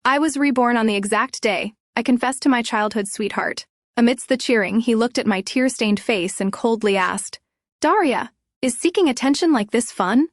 I was reborn on the exact day I confessed to my childhood sweetheart. Amidst the cheering, he looked at my tear-stained face and coldly asked, "Daria, is seeking attention like this fun?"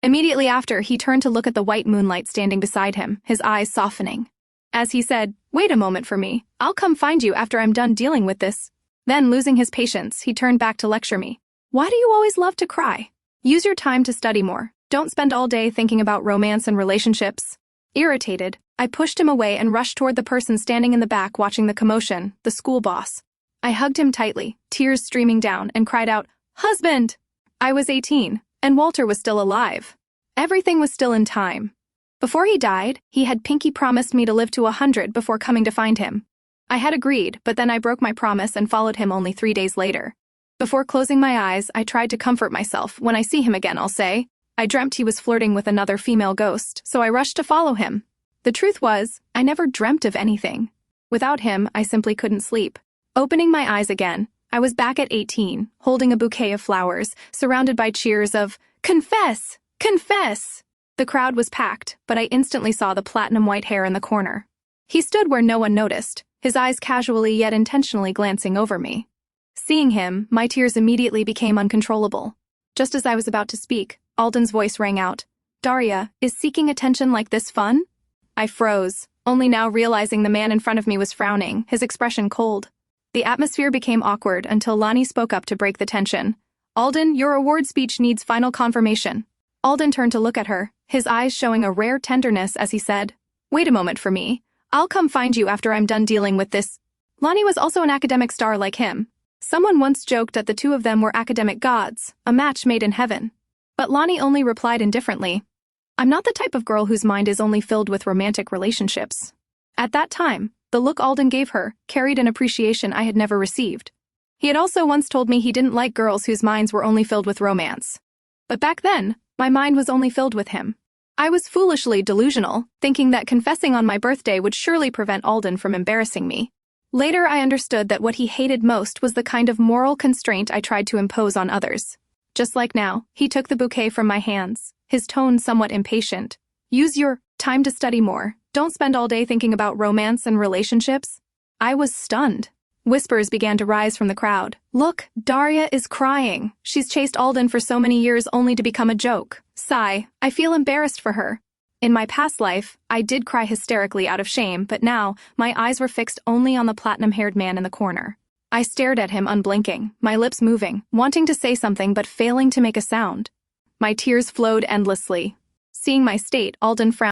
Immediately after, he turned to look at the white moonlight standing beside him, his eyes softening. As he said, "Wait a moment for me. I'll come find you after I'm done dealing with this." Then, losing his patience, he turned back to lecture me. "Why do you always love to cry? Use your time to study more. Don't spend all day thinking about romance and relationships." Irritated, I pushed him away and rushed toward the person standing in the back watching the commotion, the school boss. I hugged him tightly, tears streaming down, and cried out, "Husband!" I was 18, and Walter was still alive. Everything was still in time. Before he died, he had pinky promised me to live to 100 before coming to find him. I had agreed, but then I broke my promise and followed him only 3 days later. Before closing my eyes, I tried to comfort myself. When I see him again, I'll say, I dreamt he was flirting with another female ghost, so I rushed to follow him. The truth was, I never dreamt of anything. Without him, I simply couldn't sleep. Opening my eyes again, I was back at 18, holding a bouquet of flowers, surrounded by cheers of, "Confess! Confess!" The crowd was packed, but I instantly saw the platinum white hair in the corner. He stood where no one noticed, his eyes casually yet intentionally glancing over me. Seeing him, my tears immediately became uncontrollable. Just as I was about to speak, Alden's voice rang out, "Daria, is seeking attention like this fun?" I froze, only now realizing the man in front of me was frowning, his expression cold. The atmosphere became awkward until Lonnie spoke up to break the tension. "Alden, your award speech needs final confirmation." Alden turned to look at her, his eyes showing a rare tenderness as he said, "Wait a moment for me. I'll come find you after I'm done dealing with this." Lonnie was also an academic star like him. Someone once joked that the two of them were academic gods, a match made in heaven. But Lonnie only replied indifferently, "I'm not the type of girl whose mind is only filled with romantic relationships." At that time, the look Alden gave her carried an appreciation I had never received. He had also once told me he didn't like girls whose minds were only filled with romance. But back then, my mind was only filled with him. I was foolishly delusional, thinking that confessing on my birthday would surely prevent Alden from embarrassing me. Later, I understood that what he hated most was the kind of moral constraint I tried to impose on others. Just like now, he took the bouquet from my hands, his tone somewhat impatient. "Use your time to study more. Don't spend all day thinking about romance and relationships." I was stunned. Whispers began to rise from the crowd. "Look, Daria is crying. She's chased Alden for so many years only to become a joke." Sigh, I feel embarrassed for her. In my past life, I did cry hysterically out of shame, but now, my eyes were fixed only on the platinum-haired man in the corner. I stared at him unblinking, my lips moving, wanting to say something but failing to make a sound. My tears flowed endlessly. Seeing my state, Alden frowned.